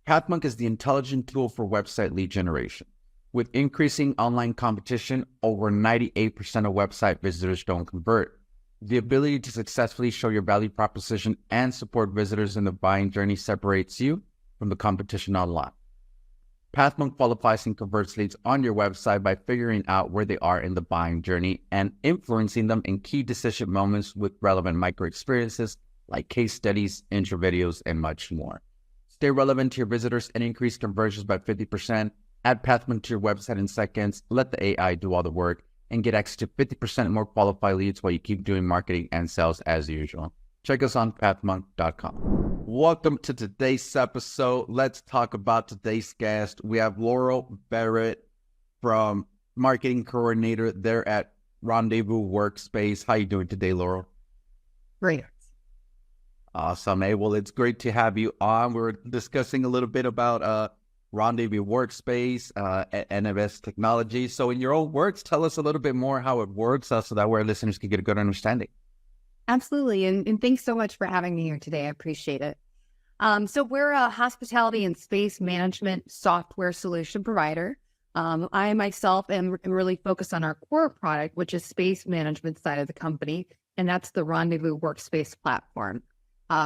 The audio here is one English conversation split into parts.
Pathmonk is the intelligent tool for website lead generation. With increasing online competition, over 98% of website visitors don't convert. The ability to successfully show your value proposition and support visitors in the buying journey separates you from the competition online. Pathmonk qualifies and converts leads on your website by figuring out where they are in the buying journey and influencing them in key decision moments with relevant micro experiences like case studies, intro videos, and much more. Stay relevant to your visitors and increase conversions by 50%. Add Pathmonk to your website in seconds. Let the AI do all the work and get access to 50% more qualified leads while you keep doing marketing and sales as usual. Check us on pathmonk.com. Welcome to today's episode. Let's talk about today's guest. We have Laurel Barrette from Marketing Coordinator there at Rendezvous Workspace. How are you doing today, Laurel? Great. Awesome. Hey, well, it's great to have you on. We're discussing a little bit about Rendezvous Workspace, NFS technology. So in your own words, tell us a little bit more how it works so that way our listeners can get a good understanding. Absolutely. And thanks so much for having me here today. I appreciate it. So we're a hospitality and space management software solution provider. I myself am really focused on our core product, which is space management side of the company, and that's the Rendezvous Workspace platform.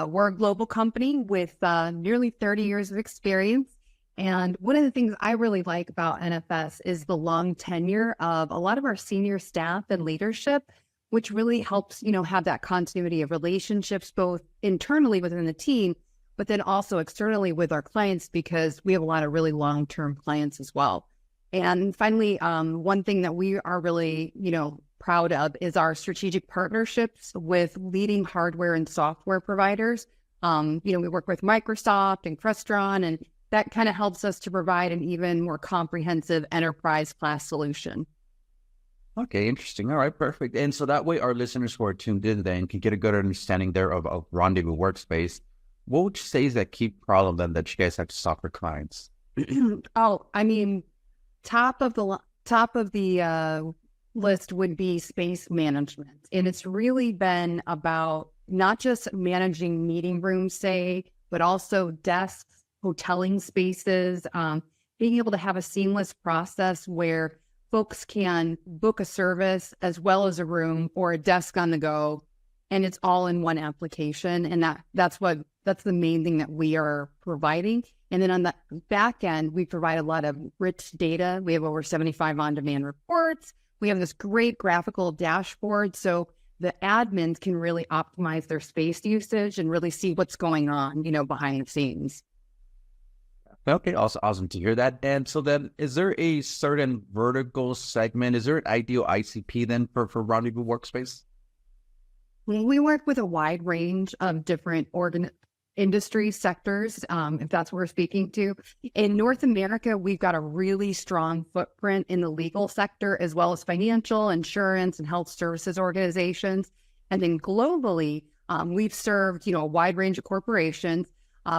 We're a global company with nearly 30 years of experience. And one of the things I really like about NFS is the long tenure of a lot of our senior staff and leadership, which really helps, have that continuity of relationships, both internally within the team, but then also externally with our clients, because we have a lot of really long-term clients as well. And finally, one thing that we are really, proud of is our strategic partnerships with leading hardware and software providers. We work with Microsoft and Crestron, and that kind of helps us to provide an even more comprehensive enterprise class solution. Okay, interesting. All right, perfect. And so that way our listeners who are tuned in then can get a good understanding there of Rendezvous Workspace. What would you say is that key problem then that you guys have to solve for clients? Top of the list would be space management. And it's really been about not just managing meeting rooms, say, but also desks, hoteling spaces, being able to have a seamless process where folks can book a service as well as a room or a desk on the go, and it's all in one application. And that's the main thing that we are providing. And then on the back end, we provide a lot of rich data. We have over 75 on-demand reports. We have this great graphical dashboard, so the admins can really optimize their space usage and really see what's going on, behind the scenes. Okay, awesome to hear that. And so then, is there a certain vertical segment? Is there an ideal ICP then for Rendezvous Workspace? We work with a wide range of different industry sectors, if that's what we're speaking to. In North America, we've got a really strong footprint in the legal sector, as well as financial, insurance, and health services organizations. And then globally, we've served, a wide range of corporations.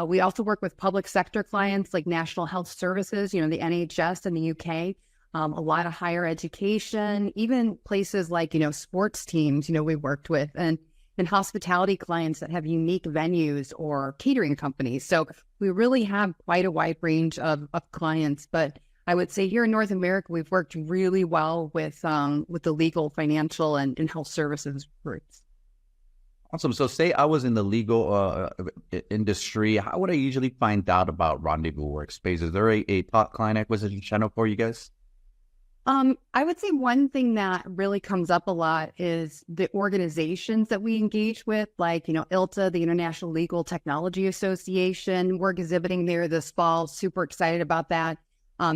We also work with public sector clients like National Health Services, the NHS in the UK, a lot of higher education, even places like, sports teams, we've worked with, and hospitality clients that have unique venues or catering companies. So we really have quite a wide range of clients. But I would say here in North America, we've worked really well with the legal, financial, and health services groups. Awesome. So say I was in the legal industry, how would I usually find out about Rendezvous Workspace? Is there a top client acquisition channel for you guys? I would say one thing that really comes up a lot is the organizations that we engage with, like, ILTA, the International Legal Technology Association. We're exhibiting there this fall. Super excited about that.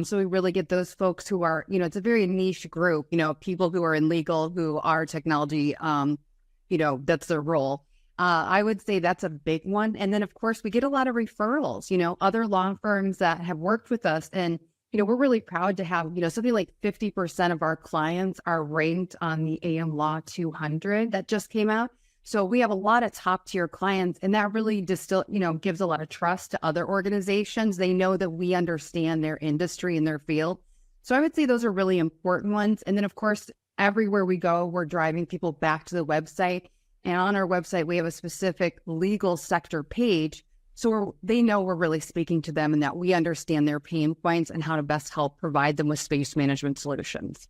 So we really get those folks who are, it's a very niche group, people who are in legal, who are technology, that's their role. I would say that's a big one. And then, of course, we get a lot of referrals, other law firms that have worked with us. And, we're really proud to have, something like 50% of our clients are ranked on the AM Law 200 that just came out. So we have a lot of top tier clients, and that really gives a lot of trust to other organizations. They know that we understand their industry and their field. So I would say those are really important ones. And then, of course, everywhere we go, we're driving people back to the website. And on our website, we have a specific legal sector page. So they know we're really speaking to them and that we understand their pain points and how to best help provide them with space management solutions.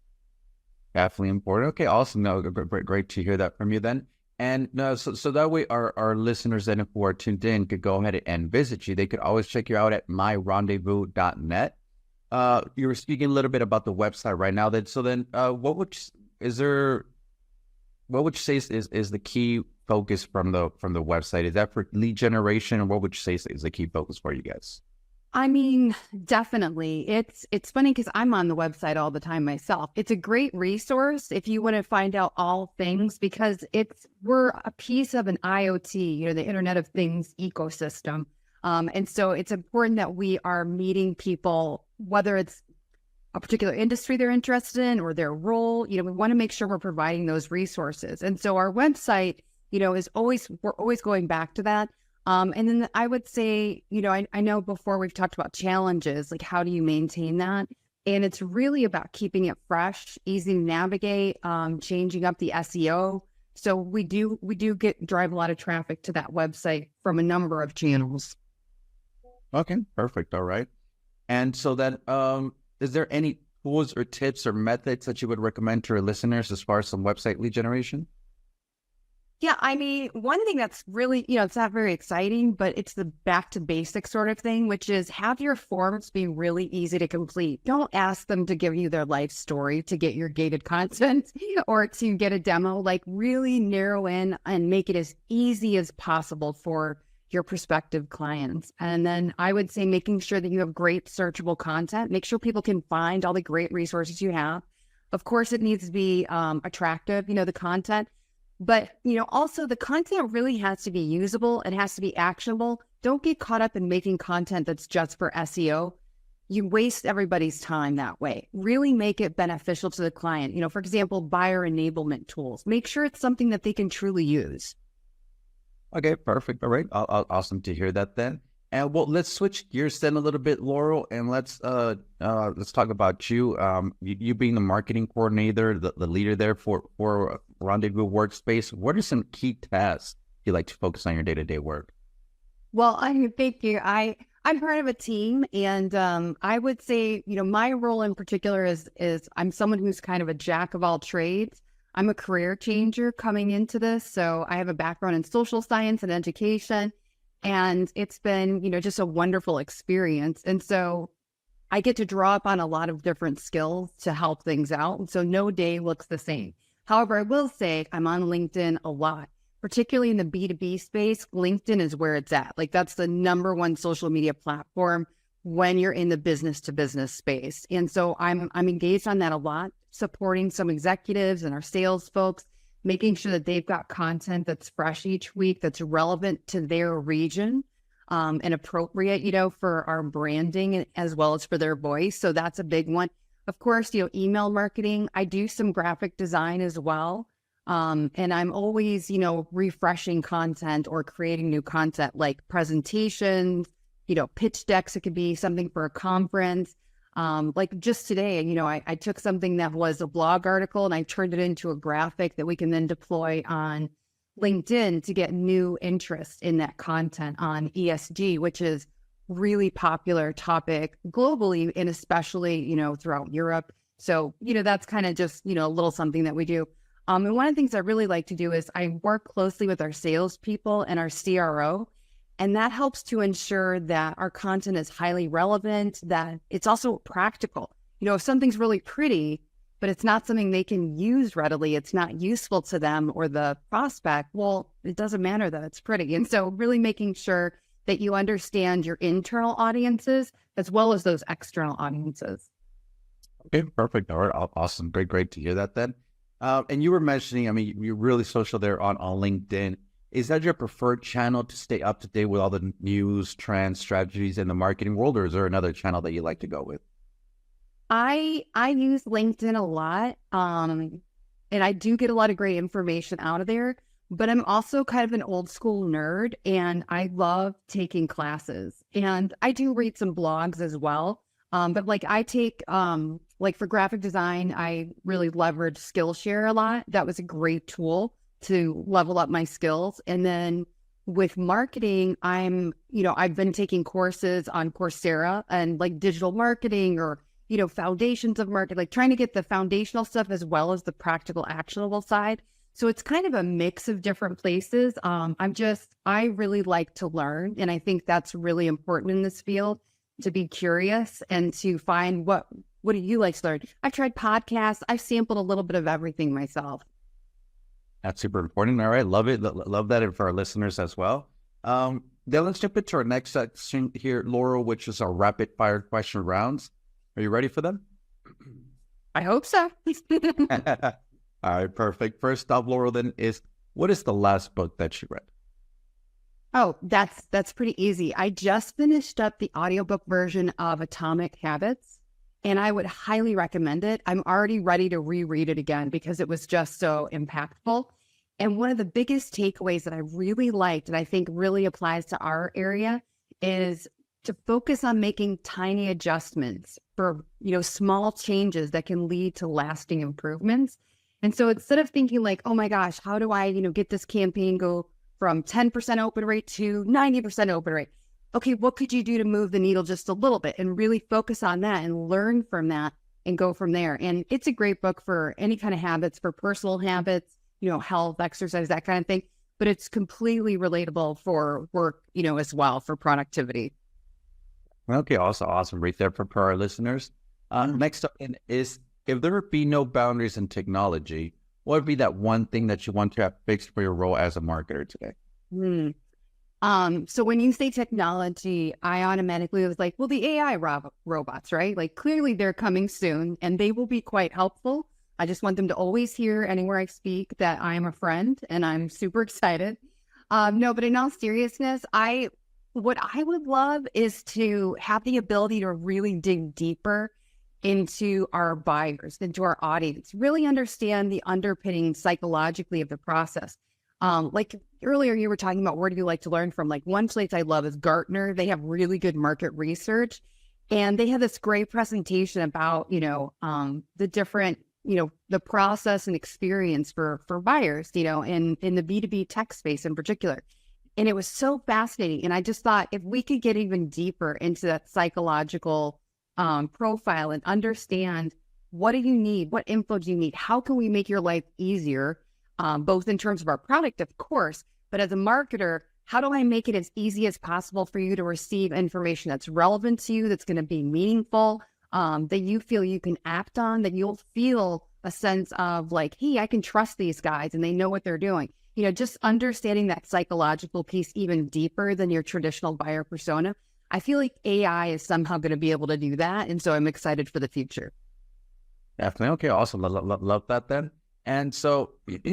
Definitely important. Okay, awesome. No, great to hear that from you then. And so that way our listeners then who are tuned in could go ahead and visit you. They could always check you out at myrendezvous.net. You were speaking a little bit about the website right now. What would you say is the key focus from the website? Is that for lead generation, or what would you say is the key focus for you guys? I mean, definitely. It's funny because I'm on the website all the time myself. It's a great resource if you want to find out all things, because we're a piece of an IoT, the Internet of Things ecosystem. And so it's important that we are meeting people, whether it's a particular industry they're interested in or their role. We want to make sure we're providing those resources. And so our website, we're always going back to that. And then I would say, I know before we've talked about challenges, like how do you maintain that? And it's really about keeping it fresh, easy to navigate, changing up the SEO. So we do drive a lot of traffic to that website from a number of channels. Okay, perfect. All right. And so then, is there any tools or tips or methods that you would recommend to our listeners as far as some website lead generation? Yeah, I mean, one thing that's really, it's not very exciting, but it's the back to basics sort of thing, which is have your forms be really easy to complete. Don't ask them to give you their life story to get your gated content or to get a demo. Like really narrow in and make it as easy as possible for your prospective clients. And then I would say making sure that you have great searchable content. Make sure people can find all the great resources you have. Of course, it needs to be attractive, the content. But, also the content really has to be usable. It has to be actionable. Don't get caught up in making content that's just for SEO. You waste everybody's time that way. Really make it beneficial to the client. For example, buyer enablement tools. Make sure it's something that they can truly use. Okay, perfect. All right. Awesome to hear that then. And well, let's switch gears then a little bit, Laurel, and let's talk about you. You being the marketing coordinator, the leader there for Rendezvous Workspace. What are some key tasks you like to focus on your day-to-day work? Well, thank you. I'm part of a team, and I would say, my role in particular is I'm someone who's kind of a jack of all trades. I'm a career changer coming into this, so I have a background in social science and education. And it's been, just a wonderful experience. And so I get to draw up on a lot of different skills to help things out. And so no day looks the same. However, I will say I'm on LinkedIn a lot, particularly in the B2B space. LinkedIn is where it's at. Like that's the number one social media platform when you're in the business to business space. And so I'm engaged on that a lot, supporting some executives and our sales folks, making sure that they've got content that's fresh each week, that's relevant to their region, and appropriate, for our branding as well as for their voice. So that's a big one. Of course, email marketing. I do some graphic design as well. And I'm always, refreshing content or creating new content like presentations, pitch decks. It could be something for a conference. Like just today, I took something that was a blog article and I turned it into a graphic that we can then deploy on LinkedIn to get new interest in that content on ESG, which is really popular topic globally and especially, throughout Europe. So, that's kind of just, a little something that we do. And one of the things I really like to do is I work closely with our salespeople and our CRO. And that helps to ensure that our content is highly relevant, that it's also practical. If something's really pretty, but it's not something they can use readily, it's not useful to them or the prospect, well, it doesn't matter that it's pretty. And so really making sure that you understand your internal audiences as well as those external audiences. Okay, perfect. All right, awesome. Great to hear that then. And you were mentioning, you're really social there on LinkedIn. Is that your preferred channel to stay up to date with all the news, trends, strategies in the marketing world, or is there another channel that you like to go with? I use LinkedIn a lot, and I do get a lot of great information out of there, but I'm also kind of an old school nerd, and I love taking classes, and I do read some blogs as well, but like I take, like for graphic design, I really leverage Skillshare a lot. That was a great tool to level up my skills. And then with marketing, I've been taking courses on Coursera and like digital marketing or, foundations of marketing, like trying to get the foundational stuff as well as the practical actionable side. So it's kind of a mix of different places. I really like to learn. And I think that's really important in this field, to be curious and to find what do you like to learn? I've tried podcasts. I've sampled a little bit of everything myself. That's super important. All right. Love it. Love that. And for our listeners as well. Then let's jump into our next section here, Laurel, which is our rapid fire question rounds. Are you ready for them? I hope so. All right. Perfect. First up, Laurel, then what is the last book that you read? Oh, that's pretty easy. I just finished up the audiobook version of Atomic Habits, and I would highly recommend it. I'm already ready to reread it again because it was just so impactful. And one of the biggest takeaways that I really liked, and I think really applies to our area, is to focus on making tiny adjustments for, small changes that can lead to lasting improvements. And so instead of thinking like, oh my gosh, how do I, get this campaign go from 10% open rate to 90% open rate? Okay, what could you do to move the needle just a little bit and really focus on that and learn from that and go from there? And it's a great book for any kind of habits, for personal habits, health, exercise, that kind of thing. But it's completely relatable for work, as well, for productivity. Okay, awesome. Right there for our listeners. Next up is, if there would be no boundaries in technology, what would be that one thing that you want to have fixed for your role as a marketer today? So when you say technology, I automatically was like, well, the AI robots, right? Like clearly they're coming soon and they will be quite helpful. I just want them to always hear anywhere I speak that I am a friend, and I'm super excited. No, but in all seriousness, what I would love is to have the ability to really dig deeper into our buyers, into our audience, really understand the underpinning psychologically of the process. Like earlier, you were talking about where do you like to learn from? Like one place I love is Gartner. They have really good market research, and they have this great presentation about, the different, the process and experience for buyers, in the B2B tech space in particular. And it was so fascinating. And I just thought if we could get even deeper into that psychological profile and understand, what do you need? What info do you need? How can we make your life easier? Both in terms of our product, of course, but as a marketer, how do I make it as easy as possible for you to receive information that's relevant to you, that's going to be meaningful, that you feel you can act on, that you'll feel a sense of like, hey, I can trust these guys and they know what they're doing. Just understanding that psychological piece even deeper than your traditional buyer persona. I feel like AI is somehow going to be able to do that. And so I'm excited for the future. Definitely. Okay, awesome. Love that then. And so if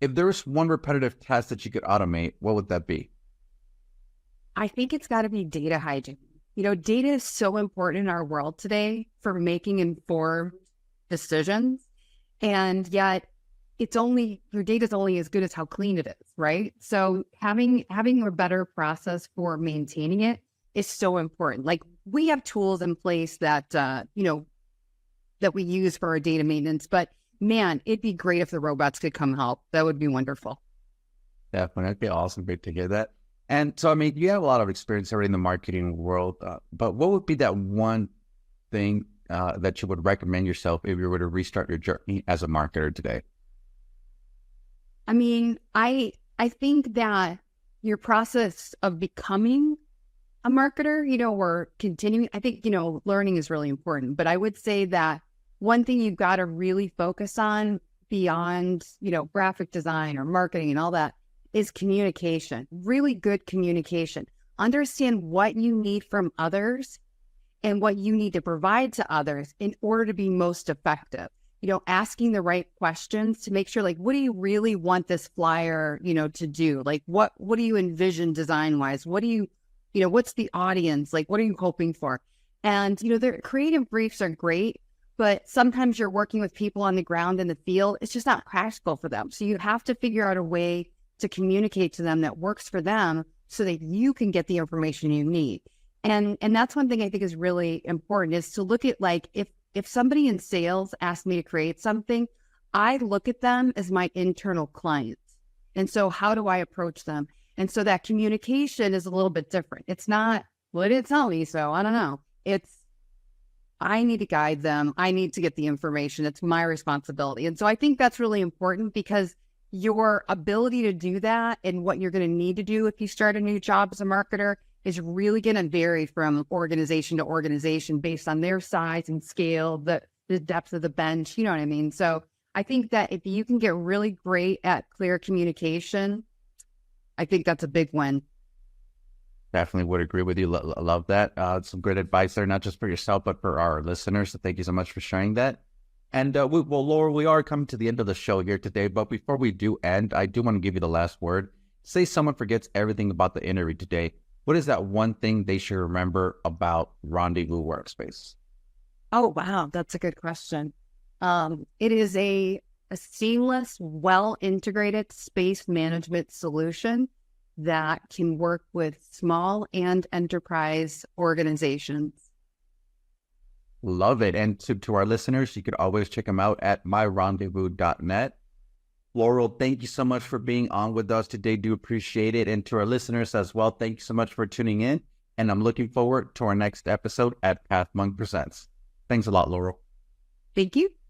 there was one repetitive task that you could automate, what would that be? I think it's got to be data hygiene. Data is so important in our world today for making informed decisions. And yet your data is only as good as how clean it is, right? So having a better process for maintaining it is so important. Like we have tools in place that, that we use for our data maintenance, but man, it'd be great if the robots could come help. That would be wonderful. Definitely. That'd be awesome. Great to hear that. And so, you have a lot of experience already in the marketing world, but what would be that one thing that you would recommend yourself if you were to restart your journey as a marketer today? I think that your process of becoming a marketer, or continuing, I think, learning is really important. But I would say that one thing you've got to really focus on beyond, graphic design or marketing and all that is communication, really good communication. Understand what you need from others and what you need to provide to others in order to be most effective. Asking the right questions to make sure, like, what do you really want this flyer, to do? Like, what do you envision design wise? What do you, what's the audience? Like, what are you hoping for? And, their creative briefs are great, but sometimes you're working with people on the ground in the field. It's just not practical for them. So you have to figure out a way to communicate to them that works for them so that you can get the information you need. And that's one thing I think is really important, is to look at, like, if somebody in sales asked me to create something, I look at them as my internal clients. And so how do I approach them? And so that communication is a little bit different. It's not, well, it didn't tell me, so I don't know. It's, I need to guide them. I need to get the information. It's my responsibility. And so I think that's really important, because your ability to do that and what you're going to need to do if you start a new job as a marketer is really going to vary from organization to organization based on their size and scale, the depth of the bench, you know what I mean? So I think that if you can get really great at clear communication, I think that's a big win. Definitely would agree with you. Love that. Some good advice there, not just for yourself, but for our listeners. So thank you so much for sharing that. And well, Laurel, we are coming to the end of the show here today. But before we do end, I do want to give you the last word. Say someone forgets everything about the interview today. What is that one thing they should remember about Rendezvous Workspace? Oh, wow. That's a good question. It is a seamless, well-integrated space management solution that can work with small and enterprise organizations. Love it. And to our listeners, you could always check them out at myrendezvous.net. Laurel, thank you so much for being on with us today. Do appreciate it. And to our listeners as well, thank you so much for tuning in. And I'm looking forward to our next episode at Path Monk Presents. Thanks a lot, Laurel. Thank you.